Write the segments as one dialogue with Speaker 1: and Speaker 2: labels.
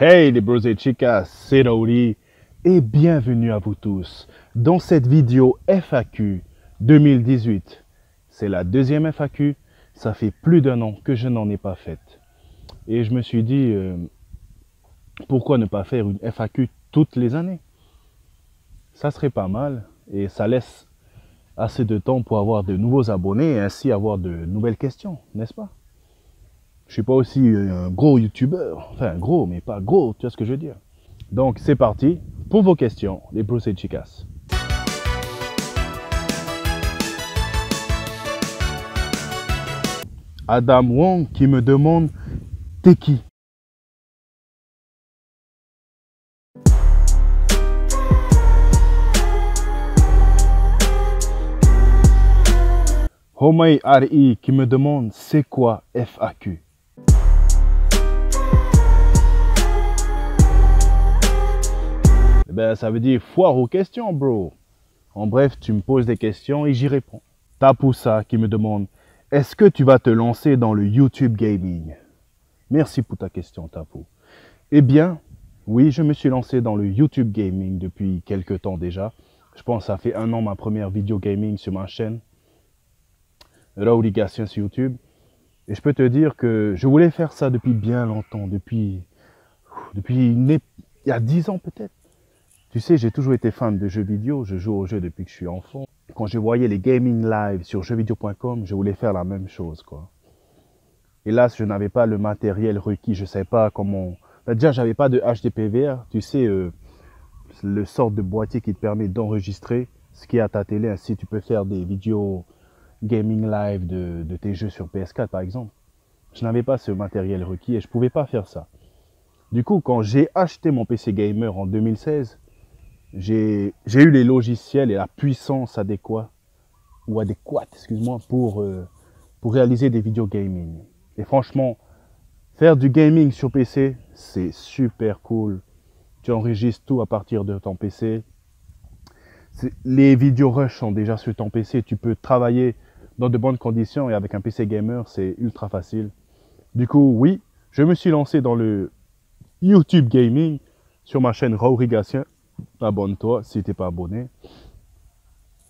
Speaker 1: Hey les bros et chicas, c'est Raouli et bienvenue à vous tous dans cette vidéo FAQ 2018. C'est la deuxième FAQ, ça fait plus d'un an que je n'en ai pas faite. Et je me suis dit, pourquoi ne pas faire une FAQ toutes les années? Ça serait pas mal et ça laisse assez de temps pour avoir de nouveaux abonnés et ainsi avoir de nouvelles questions, n'est-ce pas? Je suis pas aussi un gros youtubeur, enfin gros mais pas gros, tu vois ce que je veux dire. Donc c'est parti pour vos questions, les bros et chicas. Adam Wong qui me demande t'es qui? Homei RI qui me demande c'est quoi FAQ? Eh ben, ça veut dire foire aux questions, bro. En bref, tu me poses des questions et j'y réponds. Tapoussa qui me demande est-ce que tu vas te lancer dans le YouTube Gaming? Merci pour ta question, Tapou. Eh bien, oui, je me suis lancé dans le YouTube Gaming depuis quelques temps déjà. Je pense que ça fait un an ma première vidéo gaming sur ma chaîne. Raouli Gatien sur YouTube. Et je peux te dire que je voulais faire ça depuis bien longtemps, depuis il y a 10 ans peut-être. Tu sais, j'ai toujours été fan de jeux vidéo, je joue aux jeux depuis que je suis enfant. Quand je voyais les gaming live sur jeuxvideo.com, je voulais faire la même chose, quoi. Hélas, je n'avais pas le matériel requis, je ne savais pas comment... Ben, déjà, j'avais pas de HDPVR, tu sais, le sort de boîtier qui te permet d'enregistrer ce qui est à ta télé, ainsi tu peux faire des vidéos gaming live de tes jeux sur PS4 par exemple. Je n'avais pas ce matériel requis et je ne pouvais pas faire ça. Du coup, quand j'ai acheté mon PC gamer en 2016, j'ai eu les logiciels et la puissance adéquate, excuse-moi, pour réaliser des vidéos gaming. Et franchement, faire du gaming sur PC, c'est super cool. Tu enregistres tout à partir de ton PC. Les vidéos rush sont déjà sur ton PC. Tu peux travailler dans de bonnes conditions et avec un PC gamer, c'est ultra facile. Du coup, oui, je me suis lancé dans le YouTube Gaming sur ma chaîne Raouli Gatien. Abonne-toi si tu n'es pas abonné.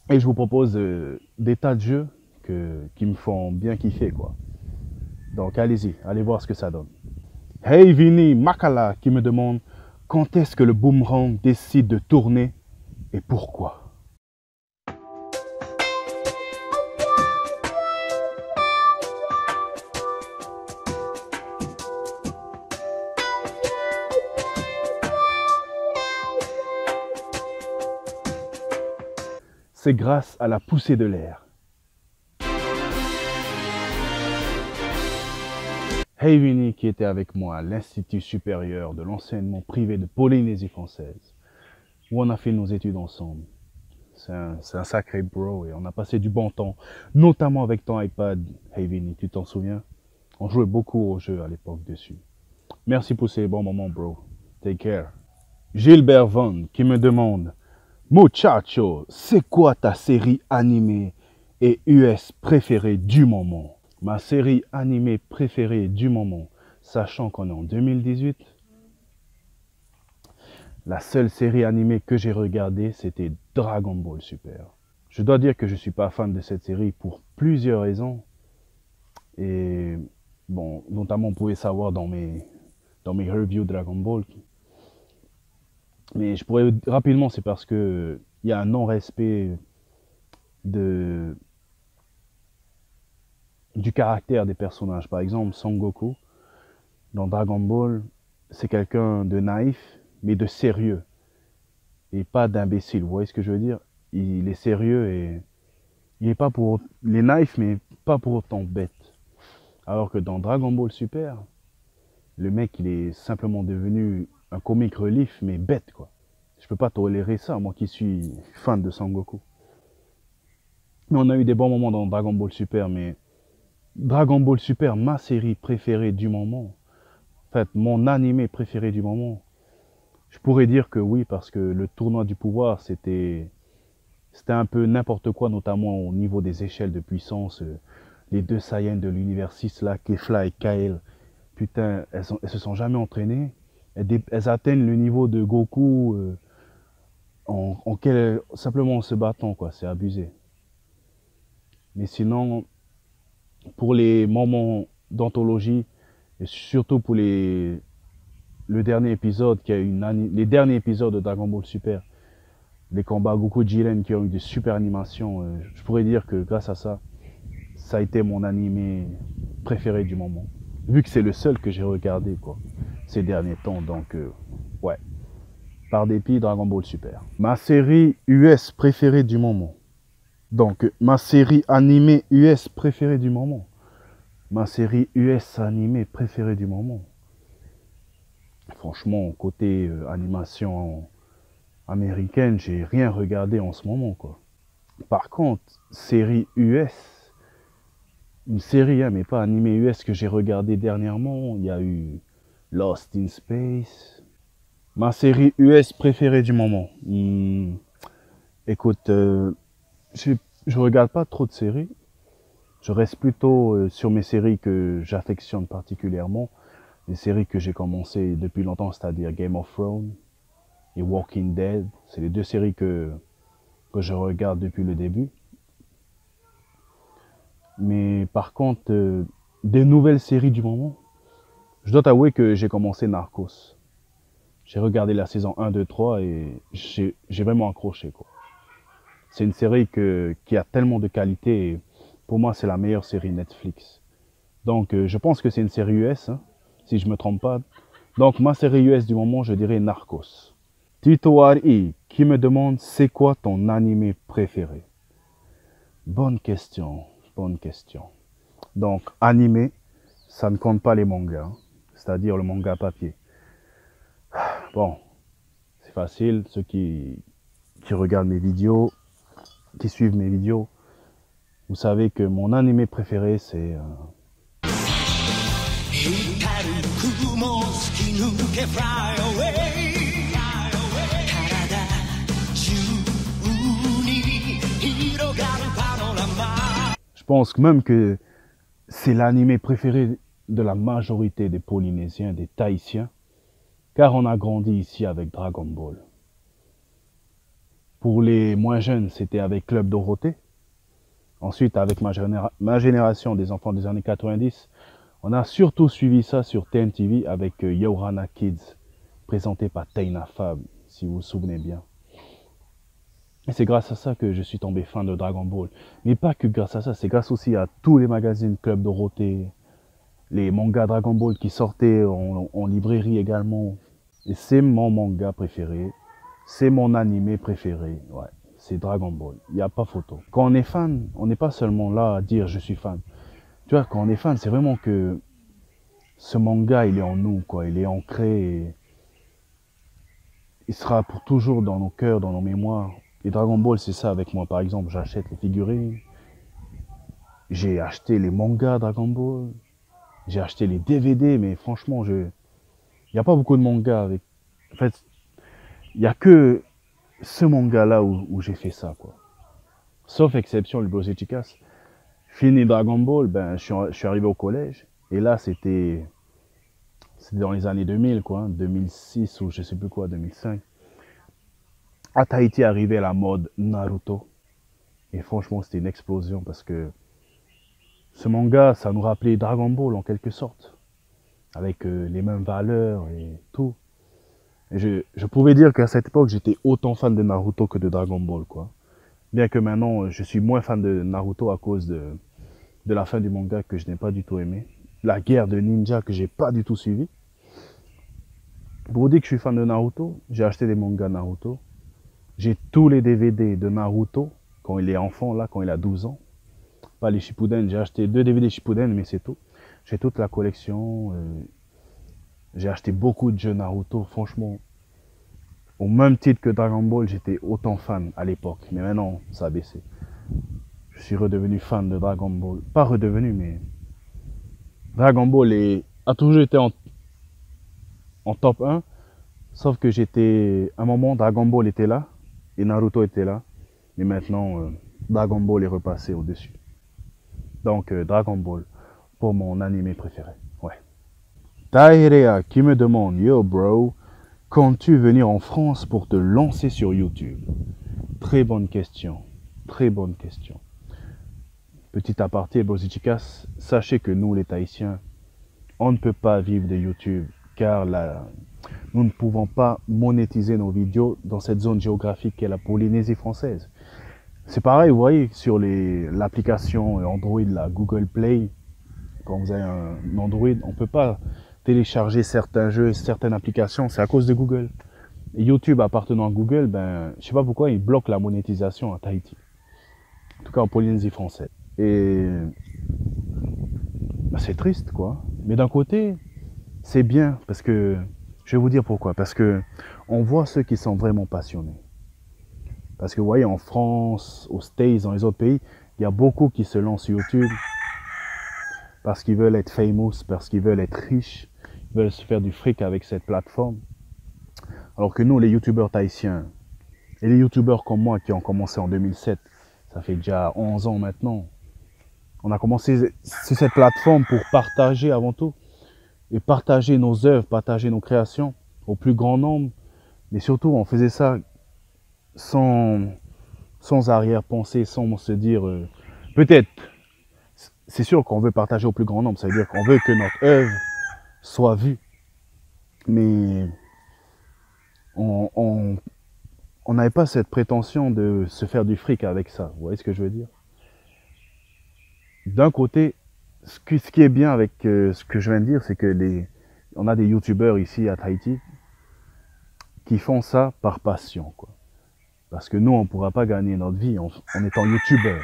Speaker 1: Et je vous propose des tas de jeux qui me font bien kiffer, quoi. Donc allez-y, allez voir ce que ça donne. Hey Vinny Makala qui me demande quand est-ce que le boomerang décide de tourner et pourquoi? C'est grâce à la poussée de l'air. Hey Vinny qui était avec moi à l'Institut supérieur de l'enseignement privé de Polynésie française, où on a fait nos études ensemble. C'est un sacré bro et on a passé du bon temps, notamment avec ton iPad. Hey Vinny, tu t'en souviens? On jouait beaucoup aux jeux à l'époque dessus. Merci pour ces bons moments, bro. Take care. Gilbert Von qui me demande Muchacho, c'est quoi ta série animée et US préférée du moment? Ma série animée préférée du moment, sachant qu'on est en 2018, la seule série animée que j'ai regardée, c'était Dragon Ball Super. Je dois dire que je ne suis pas fan de cette série pour plusieurs raisons. Et bon, notamment, vous pouvez savoir dans mes reviews Dragon Ball. Mais je pourrais rapidement, c'est parce que il y a un non-respect du caractère des personnages. Par exemple, Son Goku, dans Dragon Ball, c'est quelqu'un de naïf, mais de sérieux. Et pas d'imbécile, vous voyez ce que je veux dire? Il est sérieux et il est naïf, mais pas pour autant bête. Alors que dans Dragon Ball Super, le mec, il est simplement devenu un comic relief, mais bête, quoi. Je peux pas tolérer ça, moi qui suis fan de Son Goku. Mais on a eu des bons moments dans Dragon Ball Super, mais Dragon Ball Super, ma série préférée du moment, en fait, mon animé préféré du moment, je pourrais dire que oui, parce que le tournoi du pouvoir, c'était un peu n'importe quoi, notamment au niveau des échelles de puissance. Les deux Saiyans de l'univers 6, là, Kefla et Kael, putain, elles se sont jamais entraînées. elles atteignent le niveau de Goku simplement en se battant, quoi. C'est abusé. Mais sinon, pour les moments d'anthologie, et surtout pour le dernier épisode, les derniers épisodes de Dragon Ball Super, les combats Goku Jiren qui ont eu des super animations, je pourrais dire que grâce à ça, ça a été mon animé préféré du moment. Vu que c'est le seul que j'ai regardé, quoi, ces derniers temps. Donc, ouais. Par dépit, Dragon Ball Super. Ma série US préférée du moment. Donc, ma série animée US préférée du moment. Ma série US animée préférée du moment. Franchement, côté animation américaine, j'ai rien regardé en ce moment, quoi. Par contre, série US, une série, hein, mais pas animée US que j'ai regardé dernièrement, il y a eu Lost in Space. Ma série US préférée du moment. Écoute, je regarde pas trop de séries. Je reste plutôt sur mes séries que j'affectionne particulièrement. Les séries que j'ai commencé depuis longtemps, c'est-à-dire Game of Thrones et Walking Dead. C'est les deux séries que je regarde depuis le début. Mais par contre, des nouvelles séries du moment, je dois t'avouer que j'ai commencé Narcos. J'ai regardé la saison 1, 2, 3 et j'ai vraiment accroché, quoi. C'est une série qui a tellement de qualité et pour moi c'est la meilleure série Netflix. Donc je pense que c'est une série US, hein, si je ne me trompe pas. Donc ma série US du moment, je dirais Narcos. Tito Ari qui me demande c'est quoi ton animé préféré? Bonne question, bonne question. Donc animé, ça ne compte pas les mangas, hein, c'est-à-dire le manga papier. Bon, c'est facile, ceux qui regardent mes vidéos, qui suivent mes vidéos, vous savez que mon animé préféré c'est je pense même que c'est l'animé préféré de la majorité des Polynésiens, des Tahitiens, car on a grandi ici avec Dragon Ball. Pour les moins jeunes, c'était avec Club Dorothée. Ensuite, avec ma génération des enfants des années 90, on a surtout suivi ça sur TNTV avec Yohana Kids, présenté par Taina Fab, si vous vous souvenez bien. Et c'est grâce à ça que je suis tombé fan de Dragon Ball. Mais pas que grâce à ça, c'est grâce aussi à tous les magazines Club Dorothée, les mangas Dragon Ball qui sortaient en librairie également. Et c'est mon manga préféré, c'est mon animé préféré, ouais, c'est Dragon Ball, il n'y a pas photo. Quand on est fan, on n'est pas seulement là à dire je suis fan. Tu vois, quand on est fan, c'est vraiment que ce manga, il est en nous, quoi, il est ancré, et il sera pour toujours dans nos cœurs, dans nos mémoires. Et Dragon Ball, c'est ça avec moi, par exemple, j'achète les figurines, j'ai acheté les mangas Dragon Ball, j'ai acheté les DVD, mais franchement, il n'y a pas beaucoup de mangas avec... En fait, il n'y a que ce manga-là où j'ai fait ça, quoi. Sauf exception, le Bros Chicas. Fini Dragon Ball, ben, je suis arrivé au collège. Et là, c'était dans les années 2000, quoi. 2006 ou je sais plus quoi, 2005. À Tahiti, arrivait la mode Naruto. Et franchement, c'était une explosion parce que ce manga, ça nous rappelait Dragon Ball en quelque sorte. Avec les mêmes valeurs et tout. Et je pouvais dire qu'à cette époque, j'étais autant fan de Naruto que de Dragon Ball, quoi. Bien que maintenant, je suis moins fan de Naruto à cause de la fin du manga que je n'ai pas du tout aimé. La guerre de ninja que j'ai pas du tout suivi. Pour vous dire que je suis fan de Naruto, j'ai acheté des mangas Naruto. J'ai tous les DVD de Naruto quand il est enfant, là, quand il a 12 ans. Pas les Shippuden, j'ai acheté 2 DVD Shippuden, mais c'est tout. J'ai toute la collection. J'ai acheté beaucoup de jeux Naruto, franchement. Au même titre que Dragon Ball, j'étais autant fan à l'époque. Mais maintenant, ça a baissé. Je suis redevenu fan de Dragon Ball. Pas redevenu, mais... Dragon Ball a toujours été en top 1. Sauf que à un moment, Dragon Ball était là. Et Naruto était là. Mais maintenant, Dragon Ball est repassé au-dessus. Donc, Dragon Ball, pour mon animé préféré. Ouais. Taïrea qui me demande, yo bro, Comptes-tu venir en France pour te lancer sur YouTube? Très bonne question. Très bonne question. Petit aparté, Bozitikas, sachez que nous, les Tahitiens, on ne peut pas vivre de YouTube car nous ne pouvons pas monétiser nos vidéos dans cette zone géographique qu'est la Polynésie française. C'est pareil, vous voyez, sur l'application Android, la Google Play, quand vous avez un Android, on ne peut pas télécharger certains jeux, certaines applications, c'est à cause de Google. Et YouTube appartenant à Google, ben, je sais pas pourquoi, il bloque la monétisation à Tahiti. En tout cas en Polynésie française. Et ben, c'est triste, quoi. Mais d'un côté, c'est bien, parce que, je vais vous dire pourquoi. Parce que on voit ceux qui sont vraiment passionnés. Parce que vous voyez, en France, aux States, dans les autres pays, il y a beaucoup qui se lancent sur YouTube parce qu'ils veulent être famous, parce qu'ils veulent être riches, ils veulent se faire du fric avec cette plateforme. Alors que nous, les youtubeurs tahitiens, et les youtubeurs comme moi qui ont commencé en 2007, ça fait déjà 11 ans maintenant, on a commencé sur cette plateforme pour partager avant tout, et partager nos œuvres, partager nos créations au plus grand nombre, mais surtout on faisait ça sans arrière-pensée, sans se dire, peut-être, c'est sûr qu'on veut partager au plus grand nombre, ça veut dire qu'on veut que notre œuvre soit vue, mais on n'avait pas cette prétention de se faire du fric avec ça, vous voyez ce que je veux dire? D'un côté, ce qui est bien avec ce que je viens de dire, c'est que on a des youtubeurs ici à Tahiti qui font ça par passion, quoi. Parce que nous, on ne pourra pas gagner notre vie en étant youtubeur.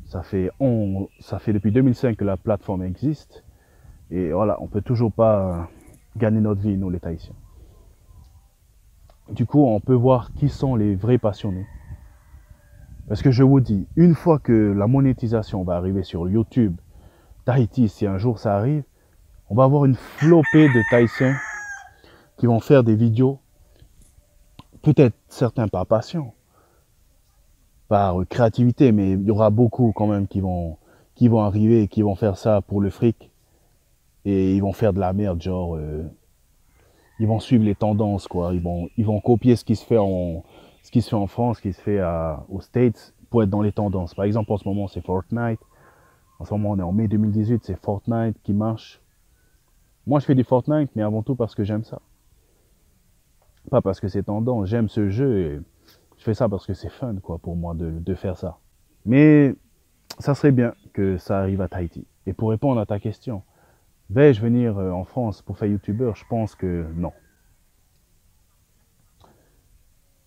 Speaker 1: Ça fait depuis 2005 que la plateforme existe. Et voilà, on ne peut toujours pas gagner notre vie, nous les Tahitiens. Du coup, on peut voir qui sont les vrais passionnés. Parce que je vous dis, une fois que la monétisation va arriver sur YouTube, Tahiti, si un jour ça arrive, on va avoir une flopée de Tahitiens qui vont faire des vidéos, peut-être certains par passion, par créativité, mais il y aura beaucoup quand même qui vont arriver et qui vont faire ça pour le fric. Et ils vont faire de la merde, genre, ils vont suivre les tendances, quoi. Ils vont copier ce qui se fait en France, ce qui se fait aux States, pour être dans les tendances. Par exemple, en ce moment, c'est Fortnite. En ce moment, on est en mai 2018, c'est Fortnite qui marche. Moi, je fais du Fortnite, mais avant tout parce que j'aime ça. Pas parce que c'est tendance, j'aime ce jeu et je fais ça parce que c'est fun, quoi, pour moi de faire ça. Mais ça serait bien que ça arrive à Tahiti. Et pour répondre à ta question, vais-je venir en France pour faire youtubeur? Je pense que non.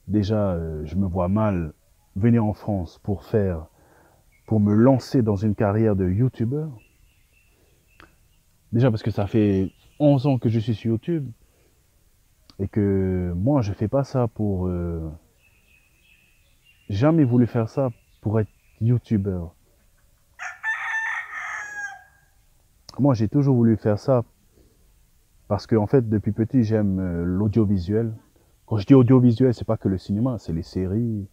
Speaker 1: Déjà, je me vois mal venir en France pour me lancer dans une carrière de youtubeur. Déjà parce que ça fait 11 ans que je suis sur YouTube et que moi, je fais pas ça pour... jamais voulu faire ça pour être youtubeur. Moi, j'ai toujours voulu faire ça parce que, en fait, depuis petit, j'aime l'audiovisuel. Quand je dis audiovisuel, c'est pas que le cinéma, c'est les séries,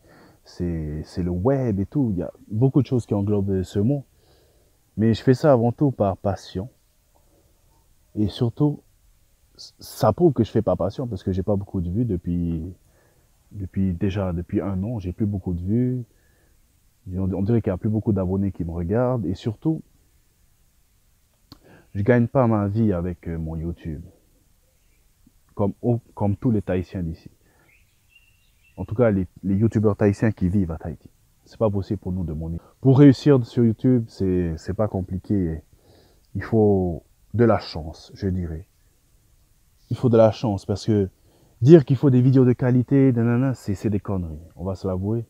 Speaker 1: c'est le web et tout. Il y a beaucoup de choses qui englobent ce mot. Mais je fais ça avant tout par passion. Et surtout, ça prouve que je fais par passion parce que j'ai pas beaucoup de vues depuis 1 an. J'ai plus beaucoup de vues. On dirait qu'il y a plus beaucoup d'abonnés qui me regardent. Et surtout, je gagne pas ma vie avec mon YouTube. Comme tous les Tahitiens d'ici. En tout cas, les youtubeurs tahitiens qui vivent à Tahiti. C'est pas possible pour nous de monétiser. Pour réussir sur YouTube, c'est pas compliqué. Il faut de la chance, je dirais. Il faut de la chance parce que dire qu'il faut des vidéos de qualité, c'est des conneries. On va se l'avouer.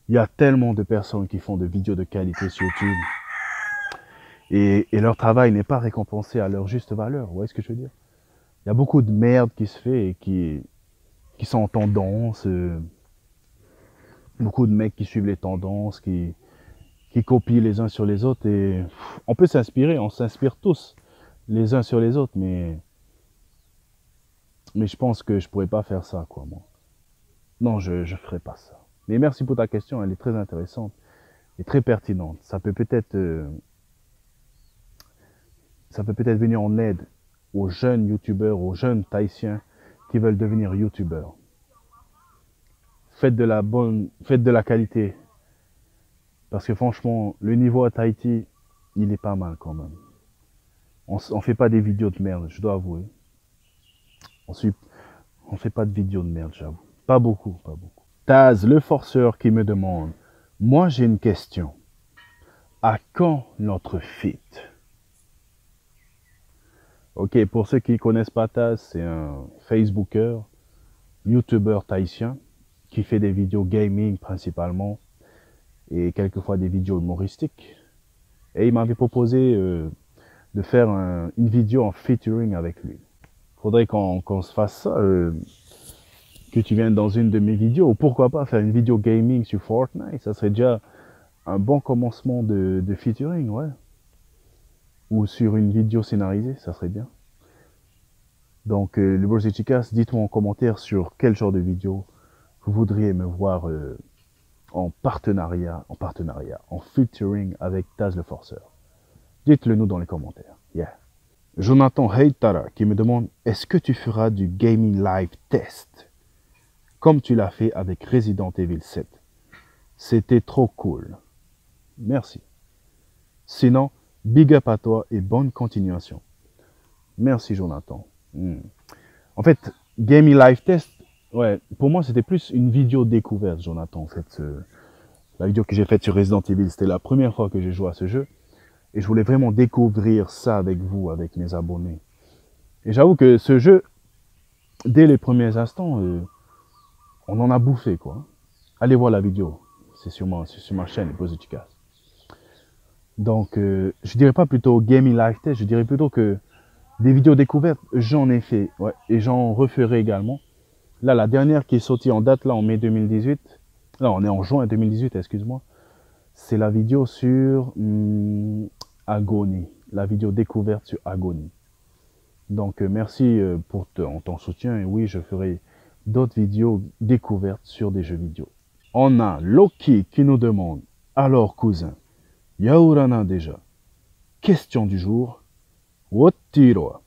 Speaker 1: Il y a tellement de personnes qui font des vidéos de qualité sur YouTube et leur travail n'est pas récompensé à leur juste valeur. Vous voyez ce que je veux dire? Il y a beaucoup de merde qui se fait et qui sont en tendance. Beaucoup de mecs qui suivent les tendances, qui copient les uns sur les autres. Et on peut s'inspirer, on s'inspire tous les uns sur les autres, mais je pense que je pourrais pas faire ça, quoi, moi. Non, je ferai pas ça. Mais merci pour ta question, elle est très intéressante et très pertinente. Ça peut peut-être venir en aide aux jeunes youtubeurs, aux jeunes Tahitiens qui veulent devenir youtubeurs. Faites de la qualité. Parce que franchement, le niveau à Tahiti, il est pas mal quand même. On fait pas des vidéos de merde, je dois avouer. On fait pas de vidéos de merde, j'avoue. Pas beaucoup, pas beaucoup. Taz, le forceur, qui me demande, moi j'ai une question. À quand notre feat? Ok, pour ceux qui ne connaissent pas Taz, c'est un Facebooker, YouTuber tahitien, qui fait des vidéos gaming principalement, et quelquefois des vidéos humoristiques. Et il m'avait proposé de faire une vidéo en featuring avec lui. Faudrait qu'on se fasse ça, que tu viennes dans une de mes vidéos, ou pourquoi pas faire une vidéo gaming sur Fortnite, ça serait déjà un bon commencement de featuring, ouais. Ou sur une vidéo scénarisée, ça serait bien. Donc, le Bros et Chicas, dites-moi en commentaire sur quel genre de vidéo vous voudriez me voir en featuring avec Taz le Forceur. Dites-le nous dans les commentaires. Yeah. Jonathan Heitara qui me demande, est-ce que tu feras du gaming live test comme tu l'as fait avec Resident Evil 7? C'était trop cool. Merci. Sinon, big up à toi et bonne continuation. Merci Jonathan. En fait, gaming live test, ouais, pour moi c'était plus une vidéo découverte, Jonathan. En fait, la vidéo que j'ai faite sur Resident Evil, c'était la première fois que j'ai joué à ce jeu. Et je voulais vraiment découvrir ça avec vous, avec mes abonnés. Et j'avoue que ce jeu, dès les premiers instants, on en a bouffé, quoi. Allez voir la vidéo. C'est sur ma chaîne, les Bros et Chicas. Donc, je dirais pas plutôt gaming live test, je dirais plutôt que des vidéos découvertes, j'en ai fait, ouais, et j'en referai également. Là, la dernière qui est sortie en date, là, en mai 2018, là, on est en juin 2018, excuse-moi, c'est la vidéo sur Agony, la vidéo découverte sur Agony. Donc, merci pour ton soutien, et oui, je ferai d'autres vidéos découvertes sur des jeux vidéo. On a Loki qui nous demande, alors cousin, Yaurana déjà, question du jour, Wottiroa.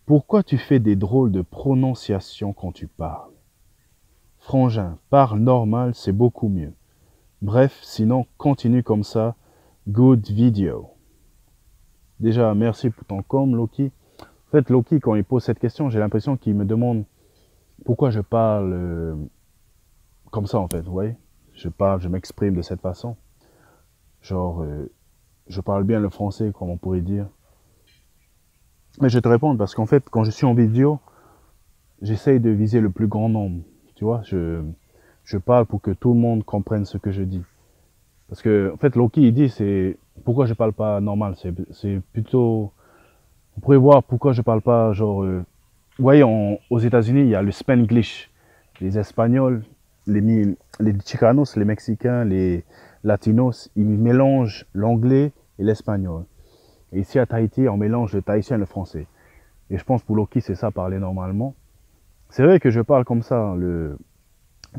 Speaker 1: Pourquoi tu fais des drôles de prononciations quand tu parles? Frangin, parle normal, c'est beaucoup mieux. Bref, sinon, continue comme ça. Good video. Déjà, merci pour ton com, Loki. En fait, Loki, quand il pose cette question, j'ai l'impression qu'il me demande pourquoi je parle comme ça, en fait, vous voyez? Je m'exprime de cette façon. Genre, je parle bien le français, comme on pourrait dire. Mais je vais te répondre parce qu'en fait, quand je suis en vidéo, j'essaye de viser le plus grand nombre. Tu vois, je parle pour que tout le monde comprenne ce que je dis. Parce que, en fait, Loki, il dit, c'est pourquoi je parle pas normal. C'est plutôt, vous pourrez voir pourquoi je parle pas, genre, vous voyez, aux États-Unis, il y a le Spanglish. Les Espagnols, les Chicanos, les Mexicains, les Latinos, ils mélangent l'anglais et l'espagnol. Et ici à Tahiti, on mélange le tahitien et le français. Et je pense pour Loki, c'est ça, parler normalement. C'est vrai que je parle comme ça, le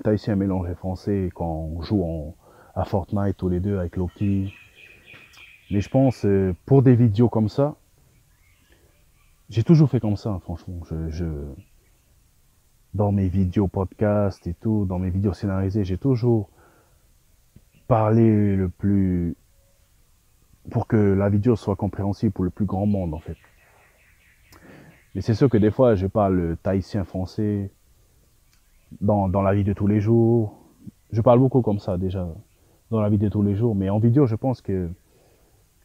Speaker 1: tahitien mélange le français quand on joue à Fortnite tous les deux avec Loki. Mais je pense, pour des vidéos comme ça, j'ai toujours fait comme ça, franchement. Dans mes vidéos podcast et tout, dans mes vidéos scénarisées, j'ai toujours parlé le plus pour que la vidéo soit compréhensible pour le plus grand monde, en fait. Mais c'est sûr que des fois, je parle tahitien français dans la vie de tous les jours. Je parle beaucoup comme ça, déjà, dans la vie de tous les jours. Mais en vidéo, je pense que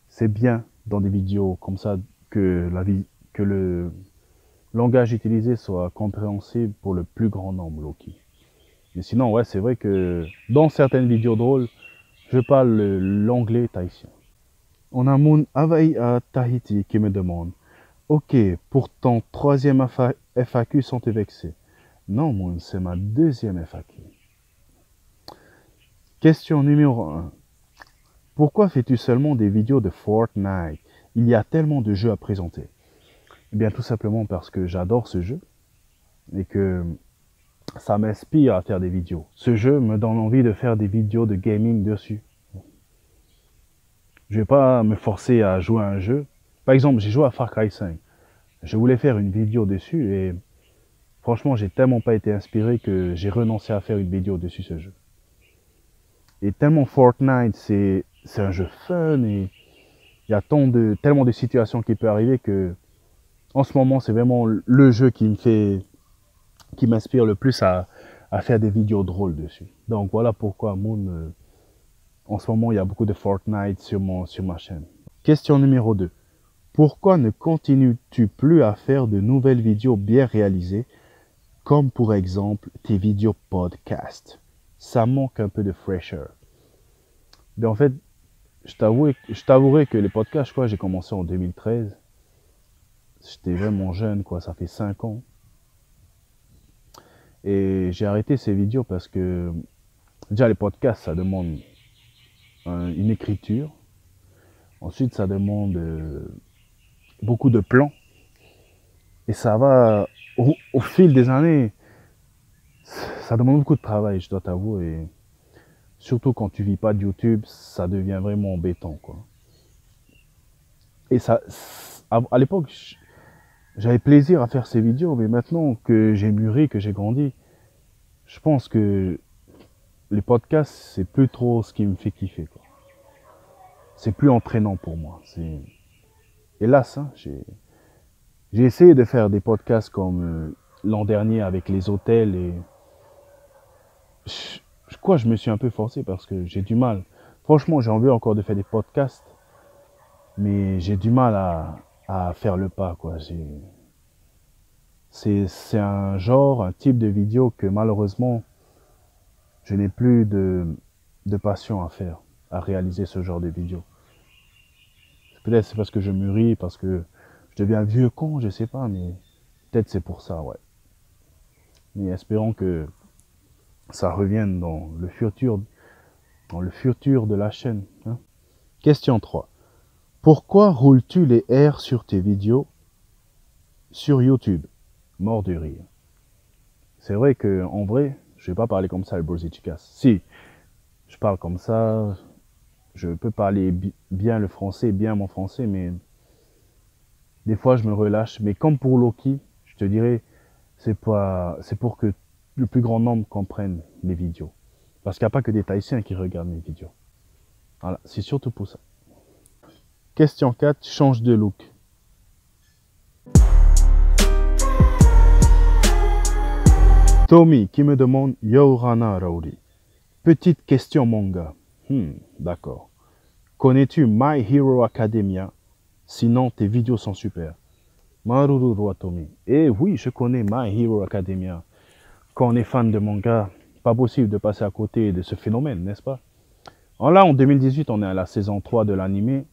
Speaker 1: c'est bien, dans des vidéos comme ça, que le langage utilisé soit compréhensible pour le plus grand nombre, Loki. Mais sinon, ouais, c'est vrai que dans certaines vidéos drôles, je parle l'anglais tahitien. On a Moon Hawaii à Tahiti qui me demande, ok, pour ton troisième FAQ sans te vexer. Non, Moon, c'est ma deuxième FAQ. Question numéro 1. Pourquoi fais-tu seulement des vidéos de Fortnite? Il y a tellement de jeux à présenter. Eh bien, tout simplement parce que j'adore ce jeu et que ça m'inspire à faire des vidéos. Ce jeu me donne envie de faire des vidéos de gaming dessus. Je vais pas me forcer à jouer à un jeu. Par exemple, j'ai joué à Far Cry 5. Je voulais faire une vidéo dessus et Franchement, j'ai tellement pas été inspiré que j'ai renoncé à faire une vidéo dessus ce jeu. Et tellement Fortnite, c'est un jeu fun et il y a tellement de situations qui peuvent arriver que en ce moment, c'est vraiment le jeu qui m'inspire le plus à faire des vidéos drôles dessus. Donc voilà pourquoi Moon, en ce moment, il y a beaucoup de Fortnite sur ma chaîne. Question numéro 2. Pourquoi ne continues-tu plus à faire de nouvelles vidéos bien réalisées, comme pour exemple tes vidéos podcast? Ça manque un peu de fraîcheur. Mais en fait, je t'avouerai que les podcasts, j'ai commencé en 2013. J'étais vraiment jeune, ça fait 5 ans. Et j'ai arrêté ces vidéos parce que, déjà, les podcasts, ça demande une écriture. Ensuite, ça demande beaucoup de plans. Et ça va, au fil des années, ça demande beaucoup de travail, je dois t'avouer. Et surtout quand tu vis pas de YouTube, ça devient vraiment embêtant, Et ça, à l'époque, j'avais plaisir à faire ces vidéos, mais maintenant que j'ai mûri, que j'ai grandi, je pense que les podcasts, c'est plus trop ce qui me fait kiffer, C'est plus entraînant pour moi. Hélas, hein, j'ai essayé de faire des podcasts comme l'an dernier avec les hôtels et je me suis un peu forcé parce que j'ai du mal. Franchement, j'ai envie encore de faire des podcasts, mais j'ai du mal à faire le pas, C'est un type de vidéo que malheureusement, je n'ai plus de passion à faire, à réaliser ce genre de vidéo. Peut-être c'est parce que je mûris, parce que je deviens vieux con, je sais pas, mais peut-être c'est pour ça, ouais. Mais espérons que ça revienne dans le futur de la chaîne. Hein. Question 3. Pourquoi roules-tu les R sur tes vidéos sur YouTube? Mort de rire. C'est vrai que en vrai, je vais pas parler comme ça, le Brosy Chicas. Si, je parle comme ça, je peux parler bien le français, bien mon français, mais des fois je me relâche. Mais comme pour Loki, je te dirais, c'est pour que le plus grand nombre comprenne les vidéos. Parce qu'il n'y a pas que des Tahitiens qui regardent mes vidéos. Voilà, c'est surtout pour ça. Question 4, change de look. Tommy qui me demande Yorana Rauri. Petite question manga. D'accord. Connais-tu My Hero Academia? Sinon, tes vidéos sont super. Maruru Tommy. Eh oui, je connais My Hero Academia. Quand on est fan de manga, pas possible de passer à côté de ce phénomène, n'est-ce pas? Là, en 2018, on est à la saison 3 de l'anime.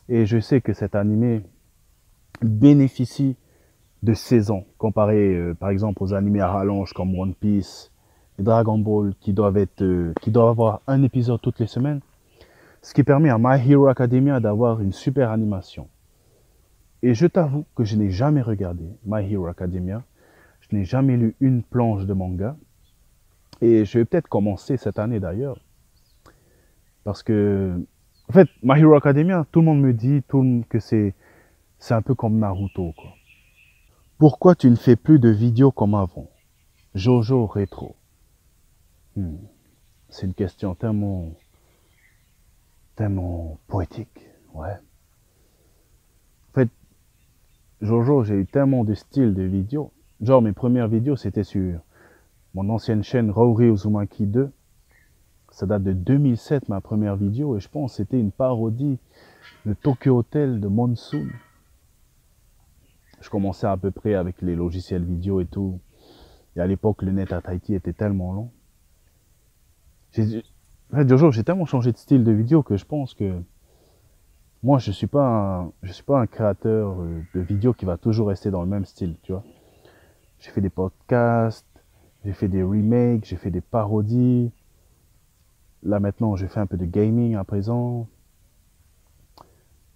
Speaker 1: Et je sais que cet animé bénéficie de saisons comparé, par exemple, aux animés à rallonge comme One Piece et Dragon Ball qui doivent avoir un épisode toutes les semaines. Ce qui permet à My Hero Academia d'avoir une super animation. Et je t'avoue que je n'ai jamais regardé My Hero Academia. Je n'ai jamais lu une planche de manga. Et je vais peut-être commencer cette année d'ailleurs. Parce que, en fait, My Hero Academia, tout le monde me dit que c'est un peu comme Naruto, Pourquoi tu ne fais plus de vidéos comme avant? Jojo Rétro. C'est une question tellement poétique, ouais. En fait, Jojo, j'ai eu tellement de styles de vidéos. Genre, mes premières vidéos, c'était sur mon ancienne chaîne Rauri Uzumaki 2. Ça date de 2007, ma première vidéo, et je pense que c'était une parodie de Tokyo Hotel de Monsoon. Je commençais à peu près avec les logiciels vidéo et tout. Et à l'époque, le net à Tahiti était tellement long. En fait, Jojo, j'ai tellement changé de style de vidéo que je pense que moi, je suis pas un créateur de vidéos qui va toujours rester dans le même style, tu vois. J'ai fait des podcasts, j'ai fait des remakes, j'ai fait des parodies. Là, maintenant, je fais un peu de gaming à présent.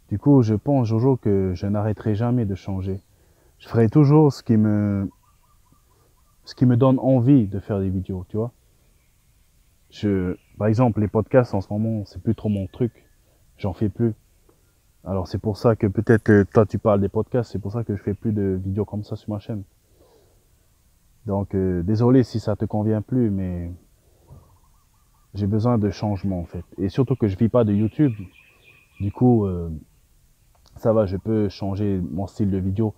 Speaker 1: Du coup, je pense, Jojo, que je n'arrêterai jamais de changer. Je ferai toujours ce qui me donne envie de faire des vidéos, tu vois. Par exemple, les podcasts en ce moment, c'est plus trop mon truc. J'en fais plus. Alors c'est pour ça que peut-être toi tu parles des podcasts, c'est pour ça que je fais plus de vidéos comme ça sur ma chaîne. Donc, désolé si ça te convient plus, mais j'ai besoin de changement en fait. Et surtout que je vis pas de YouTube. Du coup, ça va, je peux changer mon style de vidéo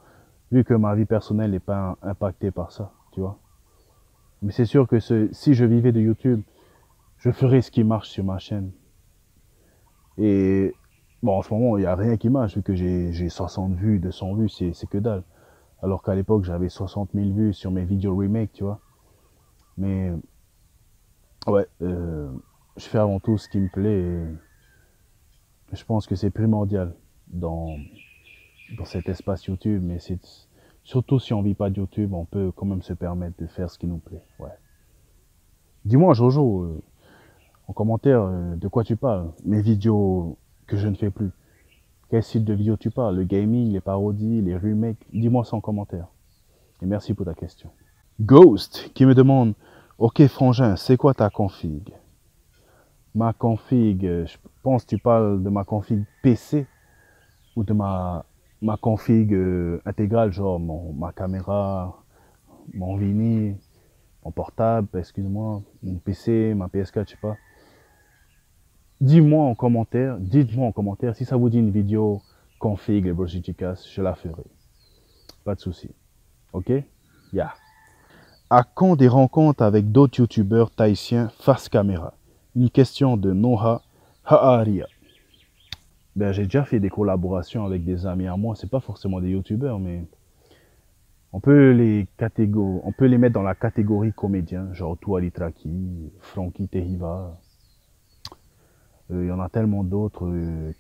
Speaker 1: vu que ma vie personnelle n'est pas impactée par ça, tu vois. Mais c'est sûr que si je vivais de YouTube, je ferais ce qui marche sur ma chaîne. Et bon, en ce moment, il n'y a rien qui marche vu que j'ai 60 vues, 200 vues, c'est que dalle. Alors qu'à l'époque, j'avais 60 000 vues sur mes vidéos remake, tu vois. Mais ouais, je fais avant tout ce qui me plaît et je pense que c'est primordial dans, dans cet espace YouTube. Mais c'est surtout si on vit pas de YouTube, on peut quand même se permettre de faire ce qui nous plaît. Ouais. Dis-moi, Jojo, en commentaire, de quoi tu parles? Mes vidéos que je ne fais plus. Quel style de vidéo tu parles? Le gaming, les parodies, les remakes? Dis-moi ça en commentaire. Et merci pour ta question. Ghost qui me demande, ok frangin, c'est quoi ta config? Ma config, je pense que tu parles de ma config PC ou de ma config intégrale, genre ma caméra, mon Vini, mon portable, excuse-moi, mon PC, ma PS4, je sais pas. Dis-moi en commentaire, dites-moi en commentaire si ça vous dit une vidéo config, les Brosicicas, je la ferai. Pas de souci. Ok? Yeah. À quand des rencontres avec d'autres youtubeurs tahitiens face caméra? Une question de Noha Haaria. Ben, j'ai déjà fait des collaborations avec des amis à moi. C'est pas forcément des youtubeurs, mais on peut on peut les mettre dans la catégorie comédien, genre Touali Traki, Frankie Tehiva. Il y en a tellement d'autres,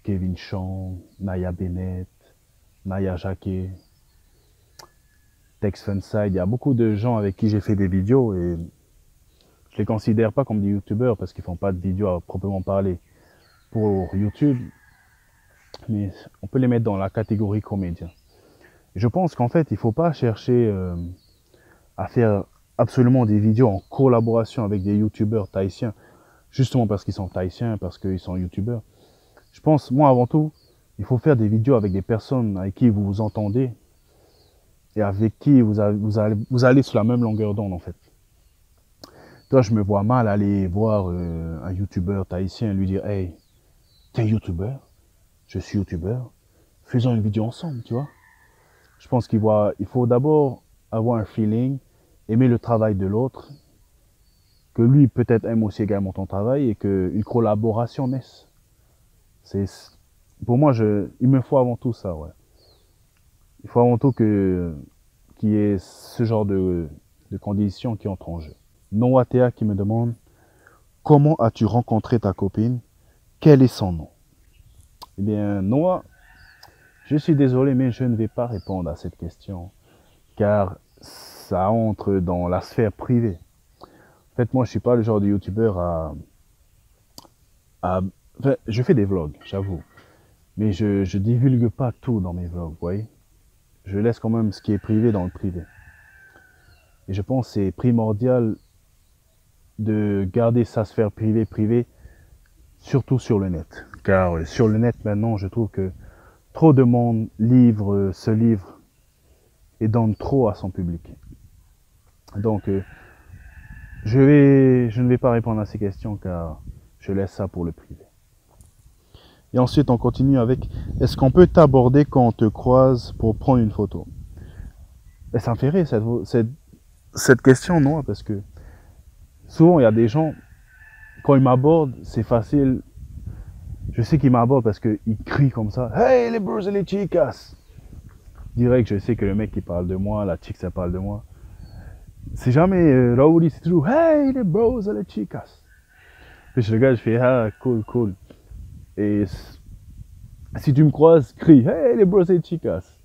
Speaker 1: Kevin Chang, Naya Bennett, Naya Jacquet, Tex Funside. Il y a beaucoup de gens avec qui j'ai fait des vidéos et je les considère pas comme des youtubeurs parce qu'ils font pas de vidéos à proprement parler pour YouTube, mais on peut les mettre dans la catégorie comédien. Je pense qu'en fait, il faut pas chercher à faire absolument des vidéos en collaboration avec des youtubeurs tahitiens, justement parce qu'ils sont tahitiens, parce qu'ils sont youtubeurs. Je pense, moi avant tout, il faut faire des vidéos avec des personnes avec qui vous vous entendez et avec qui vous allez sur la même longueur d'onde en fait. Toi, je me vois mal aller voir un youtubeur tahitien et lui dire « Hey, t'es youtubeur? Je suis youtubeur. Faisons une vidéo ensemble, tu vois ?» Je pense il faut d'abord avoir un feeling, aimer le travail de l'autre, que lui peut-être aime aussi également ton travail et qu'une collaboration naisse. Pour moi, il me faut avant tout ça, ouais. Il faut avant tout qu'il y ait ce genre de conditions qui entrent en jeu. Noatea qui me demande, comment as-tu rencontré ta copine? Quel est son nom? Eh bien, Noah, je suis désolé, mais je ne vais pas répondre à cette question, car ça entre dans la sphère privée. En fait, moi, je suis pas le genre de youtubeur enfin, je fais des vlogs, j'avoue, mais je divulgue pas tout dans mes vlogs, vous voyez. Je laisse quand même ce qui est privé dans le privé. Et je pense que c'est primordial de garder sa sphère privée, surtout sur le net. Car sur le net, maintenant, je trouve que trop de monde se livre et donne trop à son public. Donc, je ne vais pas répondre à ces questions car je laisse ça pour le privé. Et ensuite, on continue avec, est-ce qu'on peut t'aborder quand on te croise pour prendre une photo? Et ça me fait rire cette question, non? Parce que souvent, il y a des gens, quand ils m'abordent, c'est facile. Je sais qu'ils m'abordent parce qu'ils crient comme ça. Hey les bros et les chicas! Direct, je sais que le mec qui parle de moi, la chick ça parle de moi. C'est jamais Raouli, c'est toujours Hey les bros et les chicas! Puis je regarde, je fais Ah, cool, cool. Et si tu me croises, crie Hey les bros et les chicas!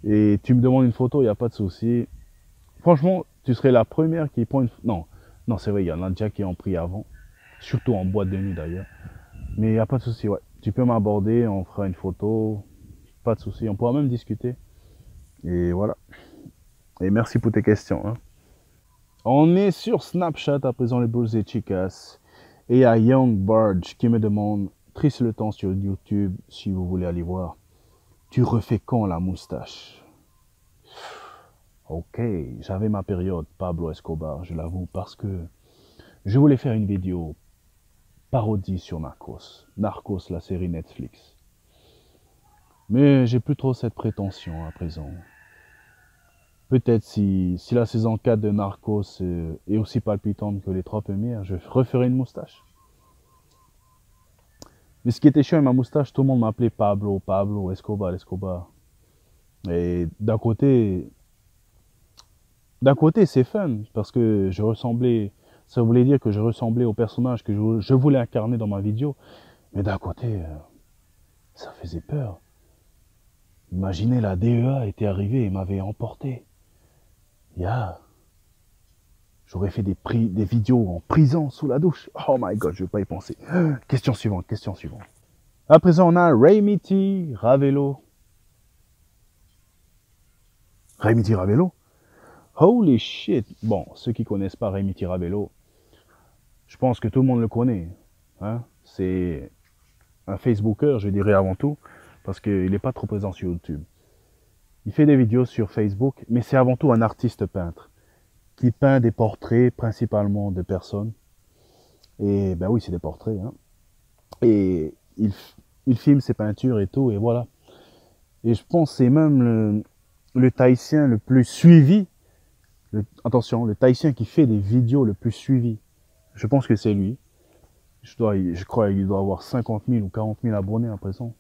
Speaker 1: Et tu me demandes une photo, il n'y a pas de souci. Franchement, tu serais la première qui prend une photo. Non, non, c'est vrai, il y en a déjà qui ont pris avant. Surtout en boîte de nuit d'ailleurs. Mais il n'y a pas de souci, ouais. Tu peux m'aborder, on fera une photo. Pas de souci, on pourra même discuter. Et voilà. Et merci pour tes questions. Hein. On est sur Snapchat à présent, les Bulls et Chicas. Et il y a Young Barge qui me demande, triste le temps sur YouTube si vous voulez aller voir. Tu refais quand la moustache? Ok, j'avais ma période Pablo Escobar, je l'avoue, parce que je voulais faire une vidéo parodie sur Narcos. Narcos, la série Netflix. Mais j'ai plus trop cette prétention à présent. Peut-être si la saison 4 de Narcos est aussi palpitante que les 3 premières, je referai une moustache. Mais ce qui était chiant avec ma moustache, tout le monde m'appelait Pablo, Pablo, Escobar, Escobar. Et d'un côté c'est fun, parce que je ressemblais, ça voulait dire que je ressemblais au personnage que je voulais incarner dans ma vidéo. Mais d'un côté, ça faisait peur. Imaginez la DEA était arrivée et m'avait emporté. J'aurais fait des vidéos en prison sous la douche. Oh my god, je ne vais pas y penser. Question suivante, question suivante. À présent, on a Raymiti Ravelo. Raymiti Ravelo? Holy shit. Bon, ceux qui ne connaissent pas Raymiti Ravelo, je pense que tout le monde le connaît. Hein? C'est un Facebooker, je dirais avant tout, parce qu'il n'est pas trop présent sur YouTube. Il fait des vidéos sur Facebook, mais c'est avant tout un artiste peintre qui peint des portraits principalement de personnes. Et ben oui, c'est des portraits. Hein. Et il filme ses peintures et tout, et voilà. Et je pense que c'est même le Tahitien le plus suivi. Attention, le Tahitien qui fait des vidéos le plus suivi. Je pense que c'est lui. Je crois qu'il doit avoir 50 000 ou 40 000 abonnés à présent.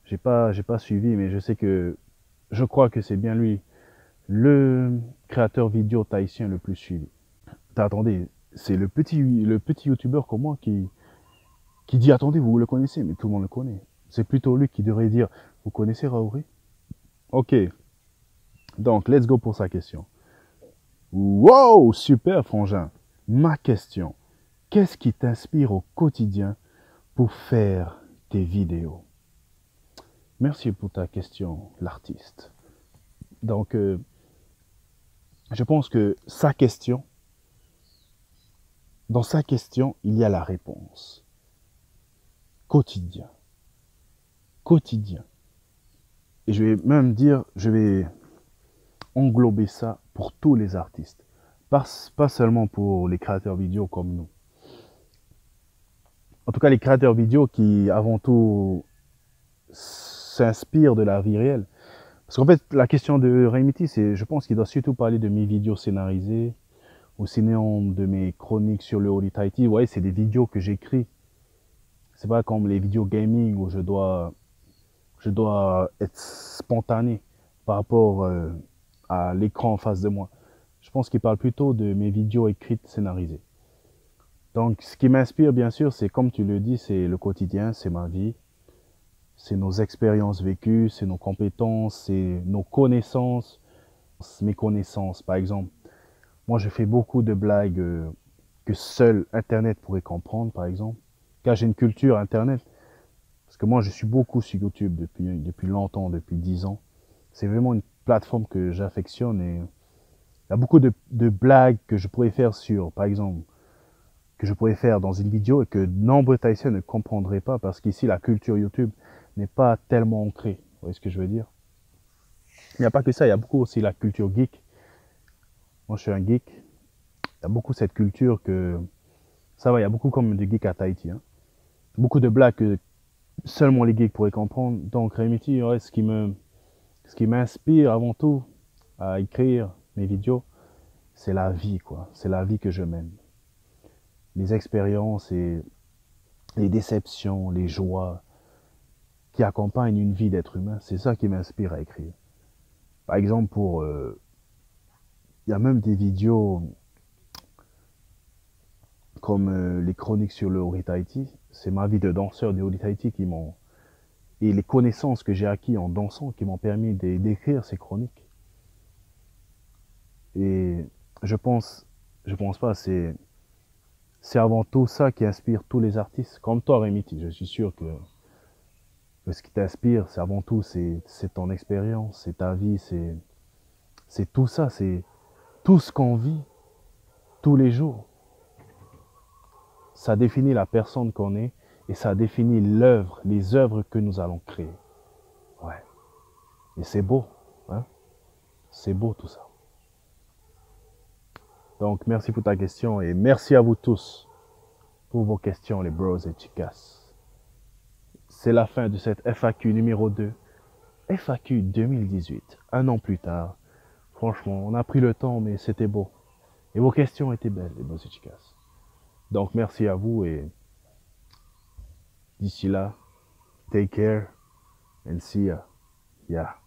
Speaker 1: J'ai pas suivi, mais je crois que c'est bien lui, le créateur vidéo tahitien le plus suivi. Attendez, c'est le petit youtubeur comme moi qui dit, attendez, vous le connaissez, mais tout le monde le connaît. C'est plutôt lui qui devrait dire, vous connaissez Raouri? Ok, donc let's go pour sa question. Wow, super frangin. Ma question, qu'est-ce qui t'inspire au quotidien pour faire tes vidéos? Merci pour ta question, l'artiste. Donc, je pense que dans sa question, il y a la réponse. Quotidien. Quotidien. Et je vais même dire, je vais englober ça pour tous les artistes. Pas seulement pour les créateurs vidéo comme nous. En tout cas, les créateurs vidéo qui, avant tout, s'inspirent de la vie réelle. Parce qu'en fait, la question de Raymiti, je pense qu'il doit surtout parler de mes vidéos scénarisées, ou sinon de mes chroniques sur le Holy Tahiti. Vous voyez, c'est des vidéos que j'écris. C'est pas comme les vidéos gaming où je dois être spontané par rapport à l'écran en face de moi. Je pense qu'il parle plutôt de mes vidéos écrites scénarisées. Donc, ce qui m'inspire, bien sûr, c'est comme tu le dis, c'est le quotidien, c'est ma vie. C'est nos expériences vécues, c'est nos compétences, c'est nos connaissances, mes connaissances. Par exemple, moi je fais beaucoup de blagues que seul Internet pourrait comprendre, par exemple. Car j'ai une culture Internet. Parce que moi je suis beaucoup sur YouTube depuis longtemps, depuis 10 ans. C'est vraiment une plateforme que j'affectionne et il y a beaucoup de blagues que je pourrais faire par exemple, que je pourrais faire dans une vidéo et que nombreux Tahitiens ne comprendraient pas parce qu'ici la culture YouTube n'est pas tellement ancrée. Vous voyez ce que je veux dire? Il n'y a pas que ça, il y a beaucoup aussi la culture geek. Moi, je suis un geek. Il y a beaucoup cette culture que... Ça va, il y a beaucoup comme de geeks à Tahiti. Hein. Beaucoup de blagues que seulement les geeks pourraient comprendre. Donc, Raymiti, ouais, ce qui m'inspire avant tout à écrire mes vidéos, c'est la vie, quoi. C'est la vie que je mène. Les expériences et les déceptions, les joies, qui accompagne une vie d'être humain, c'est ça qui m'inspire à écrire. Par exemple, il y a même des vidéos comme les chroniques sur le Holy Tahiti. C'est ma vie de danseur du Holy Tahiti et les connaissances que j'ai acquis en dansant qui m'ont permis d'écrire ces chroniques. Et je pense pas, c'est avant tout ça qui inspire tous les artistes. Comme toi, Raymiti, je suis sûr que ce qui t'inspire, c'est avant tout, c'est ton expérience, c'est ta vie, c'est tout ça, c'est tout ce qu'on vit tous les jours. Ça définit la personne qu'on est et ça définit les œuvres que nous allons créer. Ouais. Et c'est beau, hein? C'est beau tout ça. Donc, merci pour ta question et merci à vous tous pour vos questions, les bros et chicas. C'est la fin de cette FAQ numéro 2. FAQ 2018, un an plus tard. Franchement, on a pris le temps, mais c'était beau. Et vos questions étaient belles, les bros et chicas. Donc, merci à vous et d'ici là, take care and see ya. Yeah.